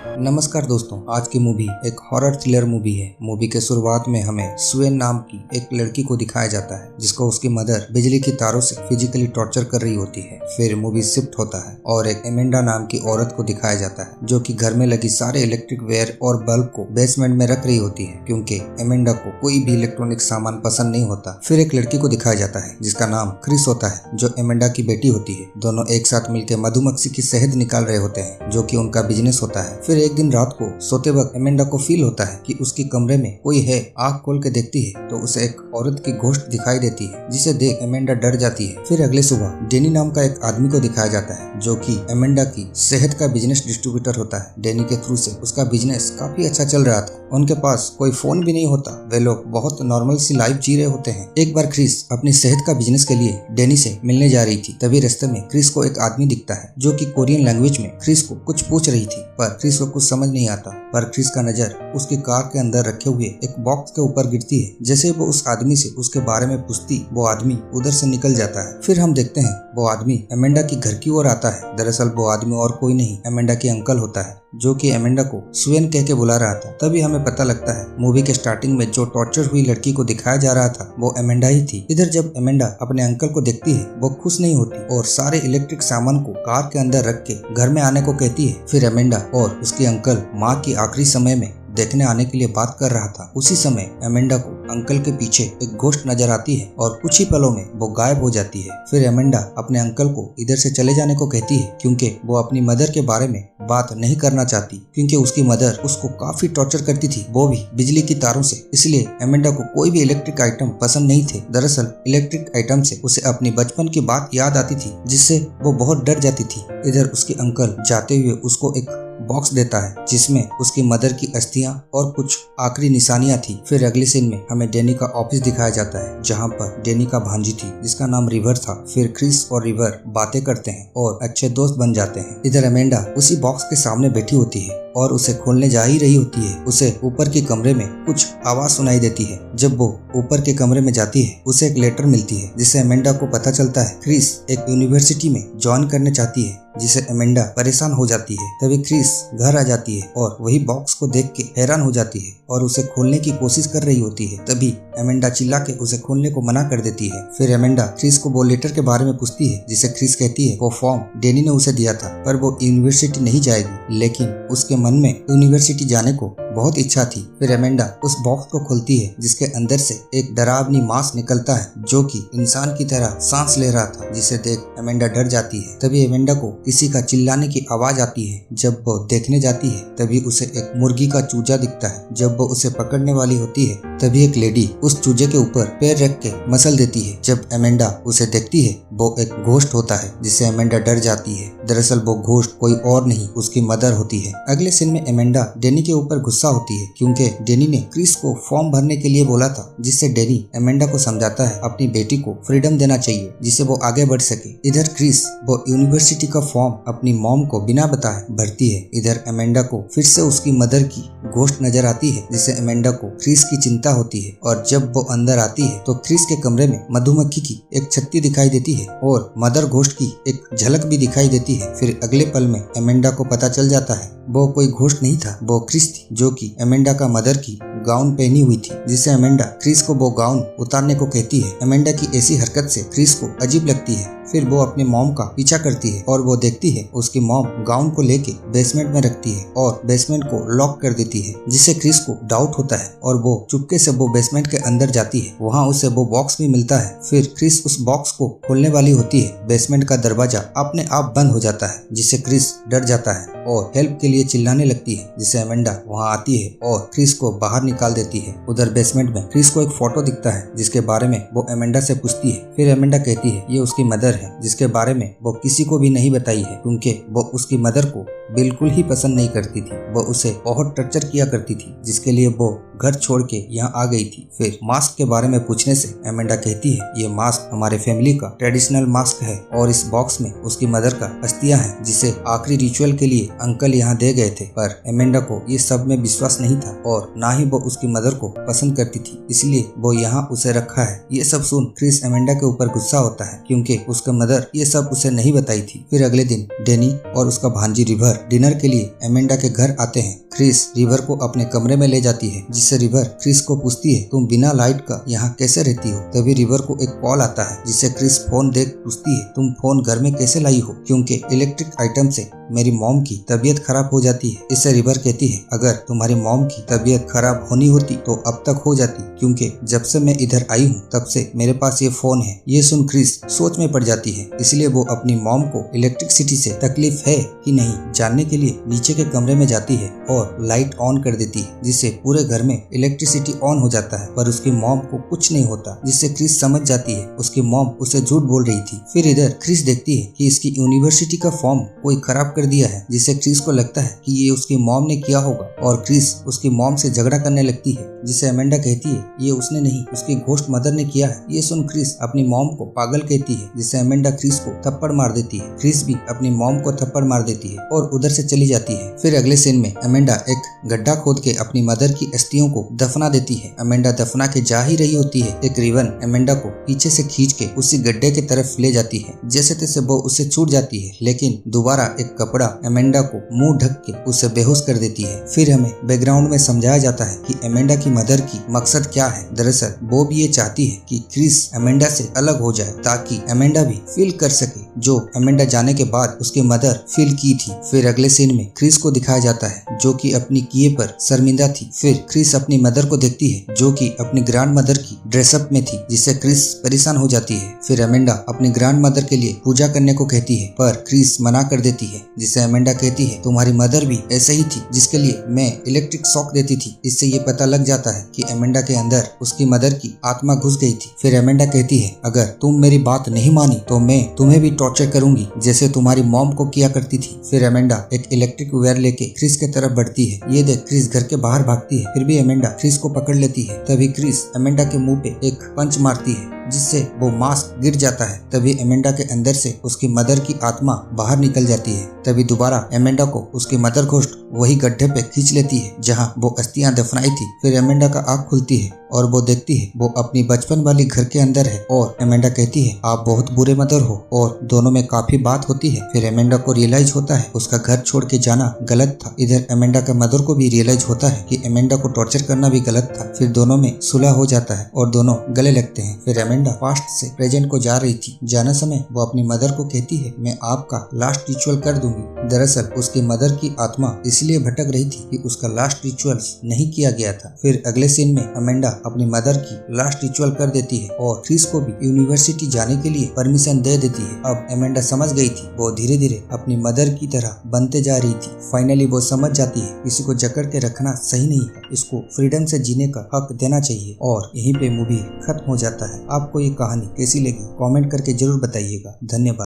नमस्कार दोस्तों, आज की मूवी एक हॉरर थ्रिलर मूवी है। मूवी के शुरुआत में हमें सुएन नाम की एक लड़की को दिखाया जाता है जिसको उसकी मदर बिजली की तारों से फिजिकली टॉर्चर कर रही होती है। फिर मूवी शिफ्ट होता है और एक एमेंडा नाम की औरत को दिखाया जाता है जो कि घर में लगी सारे इलेक्ट्रिक वेयर और बल्ब को बेसमेंट में रख रही होती है क्योंकि एमेंडा को कोई भी इलेक्ट्रॉनिक सामान पसंद नहीं होता। फिर एक लड़की को दिखाया जाता है जिसका नाम क्रिस होता है जो एमेंडा की बेटी होती है। दोनों एक साथ मिलकर मधुमक्खी की शहद निकाल रहे होते हैं जो कि उनका बिजनेस होता है। फिर एक दिन रात को सोते वक्त एमेंडा को फील होता है कि उसके कमरे में कोई है। आँख खोल के देखती है तो उसे एक औरत की घोस्ट दिखाई देती है जिसे देख एमेंडा डर जाती है। फिर अगले सुबह डेनी नाम का एक आदमी को दिखाया जाता है जो कि एमेंडा की शहद का बिजनेस डिस्ट्रीब्यूटर होता है। डेनी के थ्रू से उसका बिजनेस काफी अच्छा चल रहा था। उनके पास कोई फोन भी नहीं होता। वे लोग बहुत नॉर्मल सी लाइफ जी रहे होते हैं। एक बार क्रिस अपनी शहद का बिजनेस के लिए डेनी से मिलने जा रही थी। तभी रास्ते में क्रिस को एक आदमी दिखता है जो कि कोरियन लैंग्वेज में क्रिस को कुछ पूछ रही थी पर क्रिस को कुछ समझ नहीं आता। पर क्रिस का नजर उसकी कार के अंदर रखे हुए एक बॉक्स के ऊपर गिरती है। जैसे वो उस आदमी से उसके बारे में पूछती, वो आदमी उधर से निकल जाता है। फिर हम देखते हैं वो आदमी एमेंडा की घर की ओर आता है। दरअसल वो आदमी और कोई नहीं एमेंडा के अंकल होता है जो कि एमेंडा को सुएन कह के बुला रहा था। तभी हमें पता लगता है मूवी के स्टार्टिंग में जो टॉर्चर हुई लड़की को दिखाया जा रहा था वो एमेंडा ही थी। इधर जब एमेंडा अपने अंकल को देखती है वो खुश नहीं होती और सारे इलेक्ट्रिक सामान को कार के अंदर रख के घर में आने को कहती है। फिर एमेंडा और उसके अंकल माँ की आखिरी समय में देखने आने के लिए बात कर रहा था। उसी समय एमेंडा को अंकल के पीछे एक घोस्ट नजर आती है और कुछ ही पलों में वो गायब हो जाती है। फिर एमेंडा अपने अंकल को इधर से चले जाने को कहती है क्योंकि वो अपनी मदर के बारे में बात नहीं करना चाहती क्योंकि उसकी मदर उसको काफी टॉर्चर करती थी, वो भी बिजली की तारों से। इसलिए एमेंडा को कोई भी इलेक्ट्रिक आइटम पसंद नहीं थे। दरअसल इलेक्ट्रिक आइटम से उसे अपनी बचपन की बात याद आती थी जिससे वो बहुत डर जाती थी। इधर उसके अंकल जाते हुए उसको एक बॉक्स देता है जिसमें उसकी मदर की अस्थियां और कुछ आखिरी निशानियां थी। फिर अगले सीन में हमें डेनी का ऑफिस दिखाया जाता है जहां पर डेनी का भांजी थी जिसका नाम रिवर था। फिर क्रिस और रिवर बातें करते हैं और अच्छे दोस्त बन जाते हैं। इधर एमेंडा उसी बॉक्स के सामने बैठी होती है और उसे खोलने जा ही रही होती है। उसे ऊपर के कमरे में कुछ आवाज सुनाई देती है। जब वो ऊपर के कमरे में जाती है उसे एक लेटर मिलती है जिससे एमेंडा को पता चलता है क्रिस एक यूनिवर्सिटी में ज्वाइन करने चाहती है, जिसे एमेंडा परेशान हो जाती है। तभी क्रिस घर आ जाती है और वही बॉक्स को देख के हैरान हो जाती है और उसे खोलने की कोशिश कर रही होती है। तभी एमेंडा चिल्ला के उसे खोलने को मना कर देती है। फिर एमेंडा क्रिस को वो लेटर के बारे में पूछती है जिसे क्रिस कहती है वो फॉर्म डेनी ने उसे दिया था पर वो यूनिवर्सिटी नहीं जाएगी, लेकिन उसके मन में यूनिवर्सिटी जाने को बहुत इच्छा थी। फिर एमेंडा उस बॉक्स को खोलती है जिसके अंदर से एक डरावनी मांस निकलता है जो कि इंसान की तरह सांस ले रहा था, जिसे देख एमेंडा डर जाती है। तभी एमेंडा को किसी का चिल्लाने की आवाज आती है। जब वो देखने जाती है तभी उसे एक मुर्गी का चूजा दिखता है। जब वो उसे पकड़ने वाली होती है तभी एक लेडी उस चूजे के ऊपर पैर रख के मसल देती है। जब एमेंडा उसे देखती है वो एक घोस्ट होता है जिससे एमेंडा डर जाती है। दरअसल वो घोस्ट कोई और नहीं उसकी मदर होती है। अगले सीन में एमेंडा डेनी के ऊपर गुस्सा होती है क्योंकि डेनी ने क्रिस को फॉर्म भरने के लिए बोला था, जिससे डेनी एमेंडा को समझाता है अपनी बेटी को फ्रीडम देना चाहिए जिससे वो आगे बढ़ सके। इधर क्रिस वो यूनिवर्सिटी का फॉर्म अपनी मॉम को बिना बताए भरती है। इधर एमेंडा को फिर से उसकी मदर की घोस्ट नजर आती है जिससे एमेंडा को क्रिस की चिंता होती है और जब वो अंदर आती है तो क्रिस के कमरे में मधुमक्खी की एक छत्ती दिखाई देती है और मदर घोस्ट की एक झलक भी दिखाई देती है। फिर अगले पल में एमेंडा को पता चल जाता है वो कोई घोस्ट नहीं था, वो क्रिस थी जो कि एमेंडा का मदर की गाउन पहनी हुई थी, जिससे एमेंडा क्रिस को वो गाउन उतारने को कहती है। एमेंडा की ऐसी हरकत से क्रिस को अजीब लगती है। फिर वो अपने मॉम का पीछा करती है और वो देखती है उसकी मॉम गाउन को लेके बेसमेंट में रखती है और बेसमेंट को लॉक कर देती है, जिससे क्रिस को डाउट होता है और वो चुपके से वो बेसमेंट के अंदर जाती है। वहाँ उसे वो बॉक्स भी मिलता है। फिर क्रिस उस बॉक्स को खोलने वाली होती है। बेसमेंट का दरवाजा अपने आप बंद हो जाता है जिससे क्रिस डर जाता है और हेल्प के लिए चिल्लाने लगती है, जिससे एमेंडा वहाँ आती है और क्रिस को बाहर निकाल देती है। उधर बेसमेंट में क्रिस को एक फोटो दिखता है जिसके बारे में वो एमेंडा से पूछती है। फिर एमेंडा कहती है ये उसकी मदर है जिसके बारे में वो किसी को भी नहीं बताई है क्योंकि वो उसकी मदर को बिल्कुल ही पसंद नहीं करती थी। वो उसे बहुत टर्चर किया करती थी जिसके लिए वो घर छोड़ के यहाँ आ गई थी। फिर मास्क के बारे में पूछने से एमेंडा कहती है ये मास्क हमारे फैमिली का ट्रेडिशनल मास्क है और इस बॉक्स में उसकी मदर का अस्थियां हैं जिसे आखिरी रिचुअल के लिए अंकल यहाँ दे गए थे। पर एमेंडा को ये सब में विश्वास नहीं था और ना ही वो उसकी मदर को पसंद करती थी, इसलिए वो यहाँ उसे रखा है। ये सब सुन क्रिस एमेंडा के ऊपर गुस्सा होता है क्योंकि उसका उसका मदर ये सब उसे नहीं बताई थी। फिर अगले दिन डैनी और उसका भांजी रिवर डिनर के लिए एमेंडा के घर आते हैं। क्रिस रिवर को अपने कमरे में ले जाती है, जिससे रिवर क्रिस को पूछती है तुम बिना लाइट का यहाँ कैसे रहती हो। तभी रिवर को एक कॉल आता है, जिससे क्रिस फोन देख पूछती है तुम फोन घर में कैसे लाई हो, क्योंकि इलेक्ट्रिक आइटम से मेरी मॉम की तबीयत खराब हो जाती है। इससे रिवर कहती है अगर तुम्हारी मॉम की तबीयत खराब होनी होती तो अब तक हो जाती, क्योंकि जब से मैं इधर आई हूँ तब से मेरे पास ये फोन है। ये सुन क्रिस सोच में पड़ जाती है, इसलिए वो अपनी मॉम को इलेक्ट्रिसिटी से तकलीफ है कि नहीं जानने के लिए नीचे के कमरे में जाती है और लाइट ऑन कर देती है, जिससे पूरे घर में इलेक्ट्रिसिटी ऑन हो जाता है। पर उसकी मॉम को कुछ नहीं होता, जिससे क्रिस समझ जाती है उसकी मॉम उसे झूठ बोल रही थी। फिर इधर क्रिस देखती है कि इसकी यूनिवर्सिटी का फॉर्म कोई खराब कर दिया है, जिससे क्रिस को लगता है कि ये उसकी मॉम ने किया होगा और क्रिस उसकी मॉम से झगड़ा करने लगती है, जिससे अमेंडा कहती है ये उसने नहीं, उसकी घोस्ट मदर ने किया है। ये सुन क्रिस अपनी मॉम को पागल कहती है, जिससे अमेंडा क्रिस को थप्पड़ मार देती है। क्रिस भी अपनी मॉम को थप्पड़ मार देती है और उधर से चली जाती है। फिर अगले सीन में अमेंडा एक गड्ढा खोद के अपनी मदर की अस्थियों को दफना देती है। अमेंडा दफना के जा ही रही होती है, एक रिवन अमेंडा को पीछे से खींच के उसी गड्ढे की तरफ ले जाती है। जैसे तैसे वो उससे छूट जाती है, लेकिन दोबारा एक कपड़ा अमेंडा को मुंह ढक के उसे बेहोश कर देती है। फिर हमें बैकग्राउंड में समझाया जाता है कि अमेंडा की मदर की मकसद क्या है। दरअसल वो भी ये चाहती है कि क्रिस अमेंडा से अलग हो जाए, ताकि अमेंडा भी फील कर सके जो अमेंडा जाने के बाद उसकी मदर फील की थी। फिर अगले सीन में क्रिस को दिखाया जाता है जो कि अपनी किए पर शर्मिंदा थी। फिर क्रिस अपनी मदर को देखती है जो कि अपनी ग्रैंड मदर की ड्रेसअप में थी, जिससे क्रिस परेशान हो जाती है। फिर अमेंडा अपनी ग्रैंड मदर के लिए पूजा करने को कहती है, पर क्रिस मना कर देती है, जिससे अमेंडा कहती है तुम्हारी मदर भी ऐसे ही थी जिसके लिए मैं इलेक्ट्रिक शॉक देती थी। इससे ये पता लग जाता है कि अमेंडा के अंदर उसकी मदर की आत्मा घुस गई थी। फिर अमेंडा कहती है अगर तुम मेरी बात नहीं मानी तो मैं तुम्हें भी टॉर्चर करूंगी, जैसे तुम्हारी मॉम को किया करती थी। फिर अमेंडा एक इलेक्ट्रिक वायर लेके क्रिस के तरफ बढ़ती है। ये देख क्रिस घर के बाहर भागती है, फिर भी अमेंडा क्रिस को पकड़ लेती है। तभी क्रिस अमेंडा के मुंह पे एक पंच मारती है, जिससे वो मास्क गिर जाता है। तभी अमेंडा के अंदर से उसकी मदर की आत्मा बाहर निकल जाती है। तभी दोबारा अमेंडा को उसकी मदर घोस्ट वही गड्ढे पे खींच लेती है जहां वो अस्थियां दफनाई थी। फिर अमेंडा का आँख खुलती है और वो देखती है वो अपनी बचपन वाली घर के अंदर है और अमेंडा कहती है आप बहुत बुरे मदर हो, और दोनों में काफी बात होती है। फिर अमेंडा को रियलाइज होता है उसका घर छोड़ के जाना गलत था। इधर अमेंडा का मदर को भी रियलाइज होता है कि अमेंडा को टॉर्चर करना भी गलत था। फिर दोनों में सुलह हो जाता है और दोनों गले लगते हैं। फिर अमेंडा पास्ट से प्रेजेंट को जा रही थी। जाने समय वो अपनी मदर को कहती है मैं आपका लास्ट रिचुअल कर दूंगी। दरअसल उसकी मदर की आत्मा इसलिए भटक रही थी कि उसका लास्ट रिचुअल नहीं किया गया था। फिर अगले सीन में अमेंडा अपनी मदर की लास्ट रिचुअल कर देती है और क्रिस को भी यूनिवर्सिटी जाने के लिए परमिशन दे देती है। अब अमेंडा समझ गई थी वो धीरे धीरे अपनी मदर की तरह बनते जा रही थी। फाइनली वो समझ जाती है किसी को जकड़ के रखना सही नहीं है, इसको फ्रीडम से जीने का हक देना चाहिए। और यहीं पे मूवी खत्म हो जाता है। आपको ये कहानी कैसी लगी कमेंट करके जरूर बताइएगा। धन्यवाद।